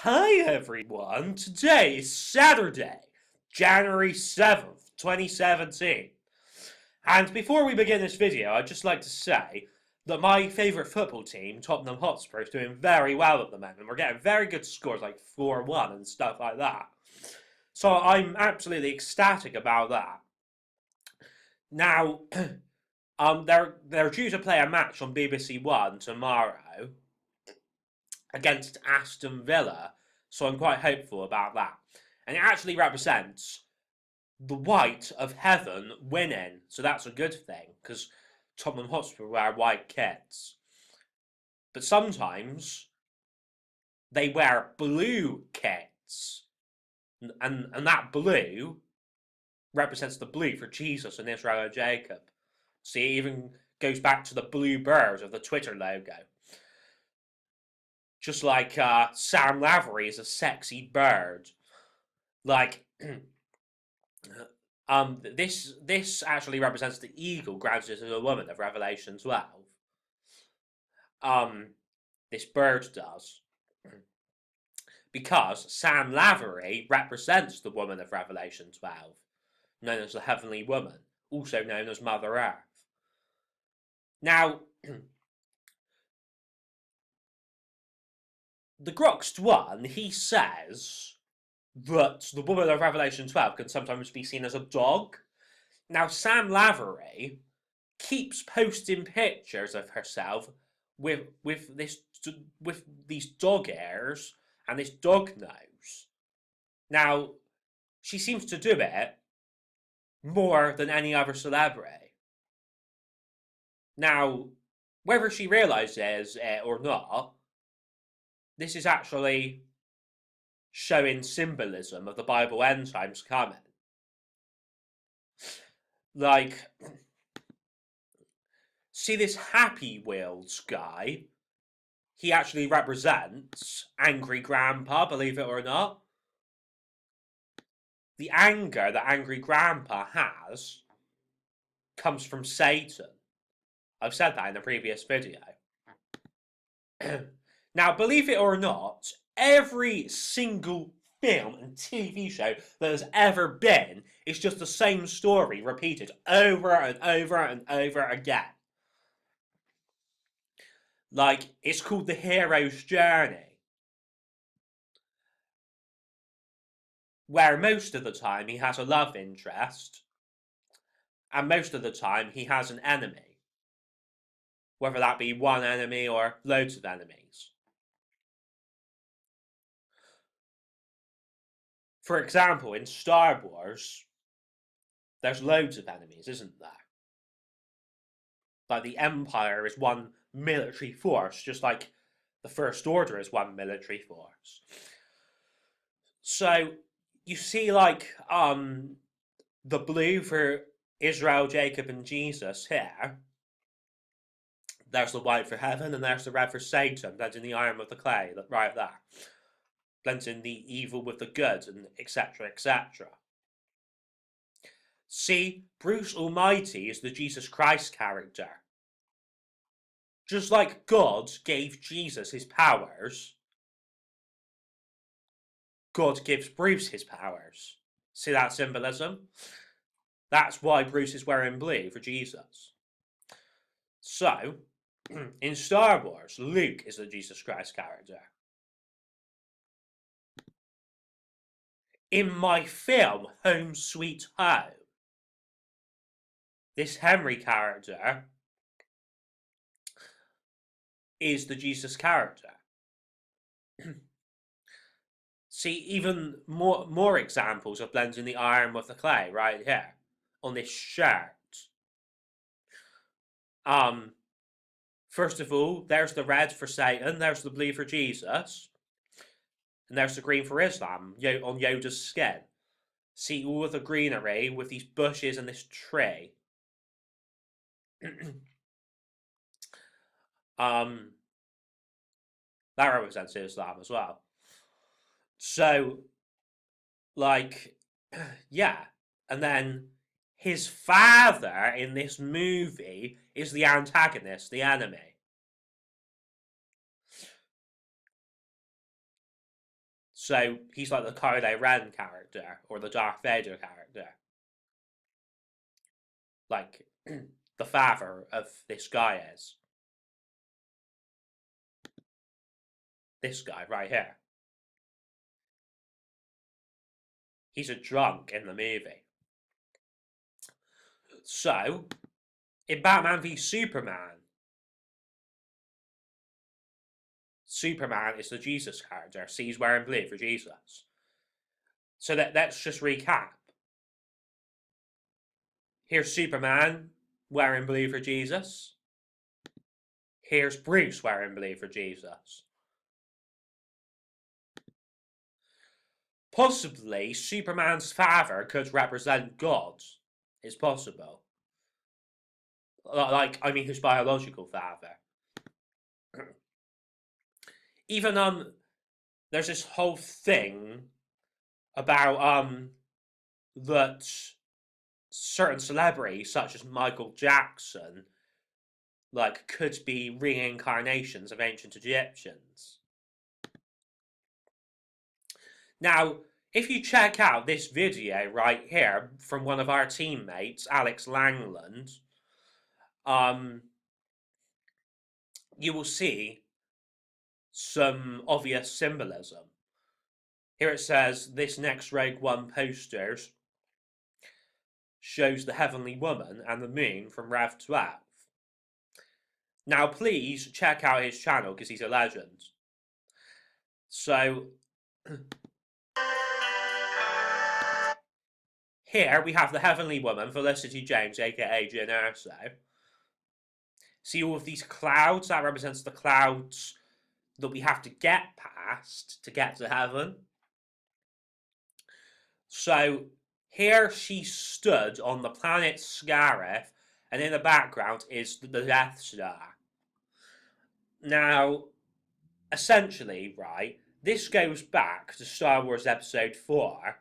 Hi everyone, today is Saturday, January 7th, 2017. And before we begin this video, I'd just like to say that my favourite football team, Tottenham Hotspur, is doing very well at the moment. We're getting very good scores like 4-1 and stuff like that. So I'm absolutely ecstatic about that. Now, they're due to play a match on BBC One tomorrow against Aston Villa, so I'm quite hopeful about that. And it actually represents the white of heaven winning, so that's a good thing because Tottenham Hotspur wear white kits. But sometimes they wear blue kits, and that blue represents the blue for Jesus and Israel and Jacob. See, it even goes back to the blue bird of the Twitter logo. Just like Sam Lavery is a sexy bird. Like, this actually represents the eagle granted to the woman of Revelation 12. This bird does. Because Sam Lavery represents the woman of Revelation 12, known as the Heavenly Woman, also known as Mother Earth. Now, the Groxt one, he says that the woman of Revelation 12 can sometimes be seen as a dog. Now, Sam Lavery keeps posting pictures of herself with these dog ears and this dog nose. Now, she seems to do it more than any other celebrity. Now, whether she realizes it or not, this is actually showing symbolism of the Bible end times coming. Like, see this Happy Wheels guy? He actually represents Angry Grandpa, believe it or not. The anger that Angry Grandpa has comes from Satan. I've said that in a previous video. Now, believe it or not, every single film and TV show that has ever been is just the same story repeated over and over and over again. Like, it's called The Hero's Journey, where most of the time he has a love interest, and most of the time he has an enemy, whether that be one enemy or loads of enemies. For example, in Star Wars, there's loads of enemies, isn't there? Like the Empire is one military force, just like the First Order is one military force. So you see, like, the blue for Israel, Jacob, and Jesus here. There's the white for heaven, and there's the red for Satan, blending the iron with the clay, right there. Blending the evil with the good, and etc., etc. See, Bruce Almighty is the Jesus Christ character. Just like God gave Jesus his powers, God gives Bruce his powers. See that symbolism? That's why Bruce is wearing blue for Jesus. So, in Star Wars, Luke is the Jesus Christ character. In my film, Home Sweet Home, this Henry character is the Jesus character. See, even more examples of blending the iron with the clay right here on this shirt. First of all, there's the red for Satan, there's the blue for Jesus, and there's the green for Islam on Yoda's skin. See all of the greenery with these bushes and this tree. That represents Islam as well. So, like, yeah. And then his father in this movie is the antagonist, the enemy. So he's like the Kylo Ren character or the Darth Vader character. Like the father of this guy is. This guy right here. He's a drunk in the movie. So, in Batman v Superman, Superman is the Jesus character, so he's wearing blue for Jesus. So let's just recap. Here's Superman wearing blue for Jesus. Here's Bruce wearing blue for Jesus. Possibly, Superman's father could represent God. It's possible. Like, I mean, his biological father. Even, there's this whole thing about, that certain celebrities, such as Michael Jackson, like, could be reincarnations of ancient Egyptians. Now, if you check out this video right here from one of our teammates, Alex Langland, you will see some obvious symbolism. Here it says, this next Rogue One poster shows the Heavenly Woman and the Moon from Rev 12. Now please check out his channel because he's a legend. So, here we have the Heavenly Woman, Felicity James, aka Jyn Erso. See all of these clouds? That represents the clouds that we have to get past to get to heaven. So here she stood on the planet Scarif, and in the background is the Death Star. Now, essentially, right, this goes back to Star Wars Episode 4,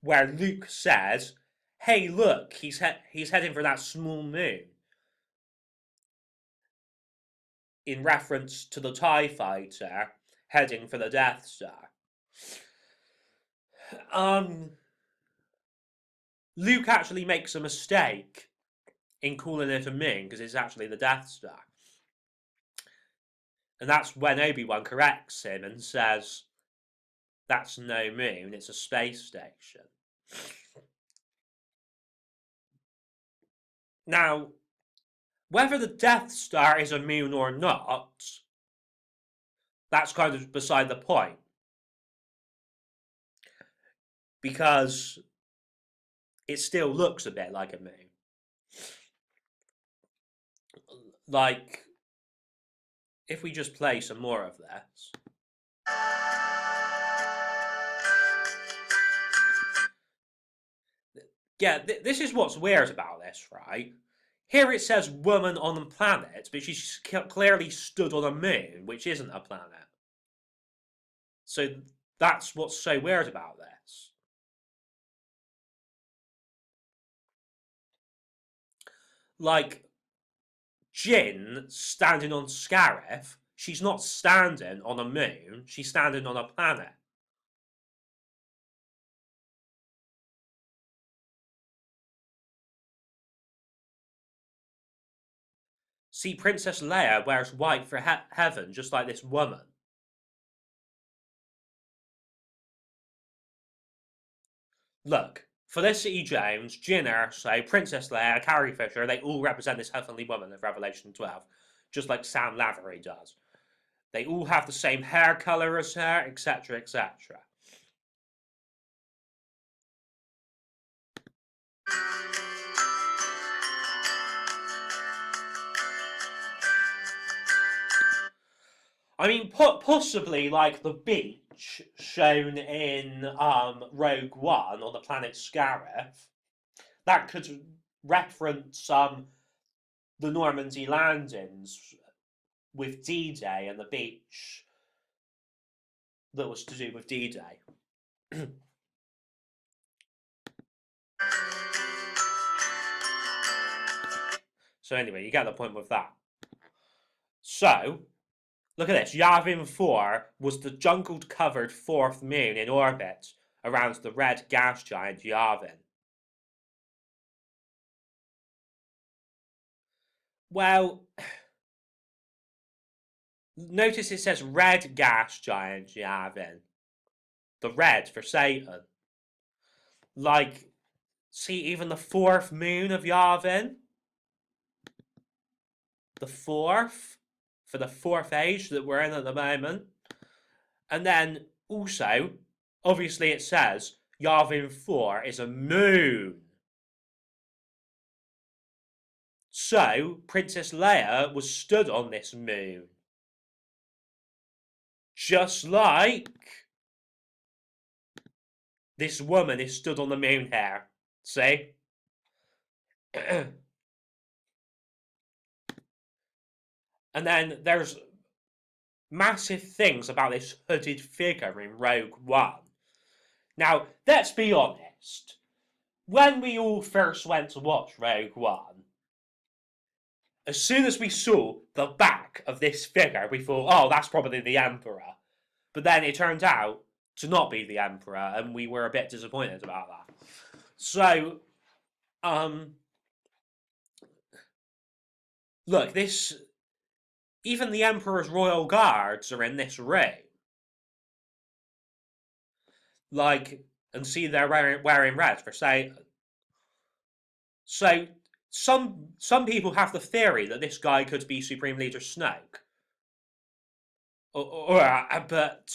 where Luke says, hey, look, he's heading for that small moon. In reference to the TIE Fighter heading for the Death Star. Luke actually makes a mistake in calling it a moon because it's actually the Death Star. And that's when Obi-Wan corrects him and says, that's no moon, it's a space station. Now, whether the Death Star is a moon or not, that's kind of beside the point. Because it still looks a bit like a moon. Like, if we just play some more of this. Yeah, this is what's weird about this, right? Here it says woman on the planet, but she's clearly stood on a moon, which isn't a planet. So that's what's so weird about this. Like, Jyn standing on Scarif, she's not standing on a moon, she's standing on a planet. See, Princess Leia wears white for heaven, just like this woman. Look, Felicity James, Jyn Erso, Princess Leia, Carrie Fisher, they all represent this heavenly woman of Revelation 12, just like Sam Lavery does. They all have the same hair colour as her, etc., etc. I mean, possibly like the beach shown in Rogue One on the planet Scarif, that could reference the Normandy landings with D-Day and the beach that was to do with D-Day. So anyway, you get the point with that. So, Look at this. Yavin 4 was the jungle-covered fourth moon in orbit around the red gas giant Yavin. Well, notice it says red gas giant Yavin. The red for Satan. Like, see, even the fourth moon of Yavin, the fourth, for the fourth age that we're in at the moment. And then also, obviously it says Yavin 4 is a moon. So, Princess Leia was stood on this moon. Just like this woman is stood on the moon here. See? And then there's massive things about this hooded figure in Rogue One. Now, let's be honest. When we all first went to watch Rogue One, as soon as we saw the back of this figure, we thought, oh, that's probably the Emperor. But then it turned out to not be the Emperor, and we were a bit disappointed about that. So, look, even the Emperor's royal guards are in this room. Like, and see they're wearing red for Satan. So, some people have the theory that this guy could be Supreme Leader Snoke. But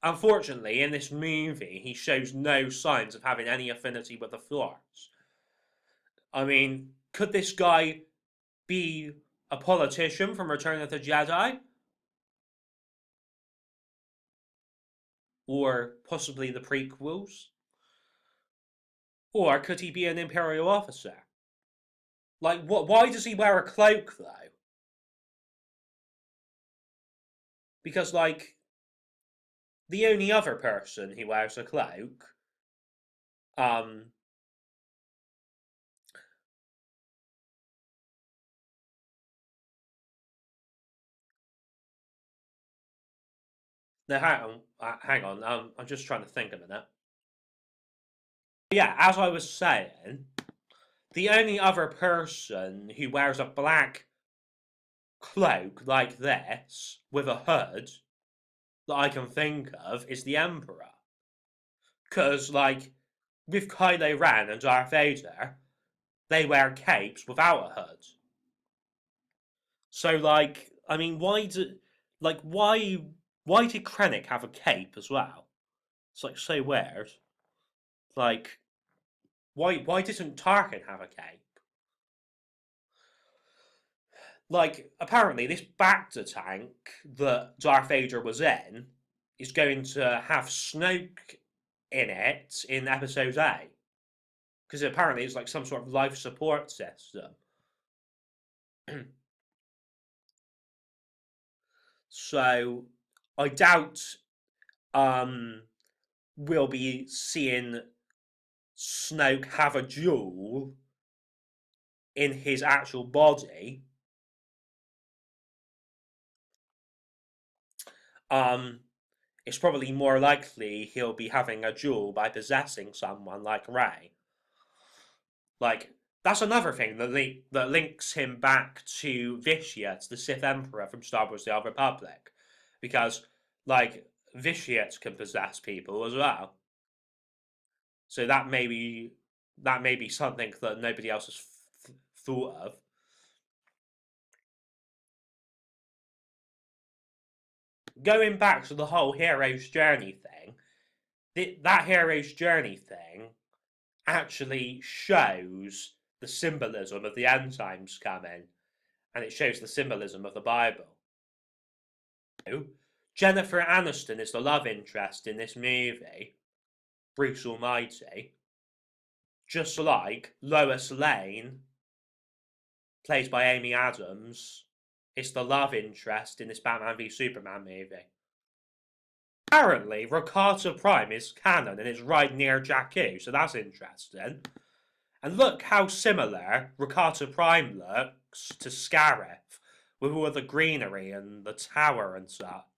unfortunately, in this movie, he shows no signs of having any affinity with the Force. I mean, could this guy be a politician from Return of the Jedi? Or possibly the prequels? Or could he be an Imperial officer? Like, why does he wear a cloak, though? Because, like, the only other person who wears a cloak, no, hang on, I'm just trying to think a minute. Yeah, as I was saying, the only other person who wears a black cloak like this with a hood that I can think of is the Emperor. Because, like, with Kylo Ren and Darth Vader, they wear capes without a hood. So, like, I mean, why did Krennic have a cape as well? It's like so weird. Like, why didn't Tarkin have a cape? Like, apparently this Bacta tank that Darth Vader was in is going to have Snoke in it in Episode 8. Because apparently it's like some sort of life support system. So, I doubt we'll be seeing Snoke have a duel in his actual body. It's probably more likely he'll be having a duel by possessing someone like Rey. Like, that's another thing that links him back to Vitiate, the Sith Emperor from Star Wars: The Old Republic. Because, like, Vitiate can possess people as well. So that may be something that nobody else has thought of. Going back to the whole hero's journey thing, that hero's journey thing actually shows the symbolism of the end times coming, and it shows the symbolism of the Bible. Jennifer Aniston is the love interest in this movie, Bruce Almighty, just like Lois Lane, played by Amy Adams, is the love interest in this Batman v Superman movie. Apparently, Rakata Prime is canon and it's right near Jakku, so that's interesting. And look how similar Rakata Prime looks to Scarif with all the greenery and the tower and such.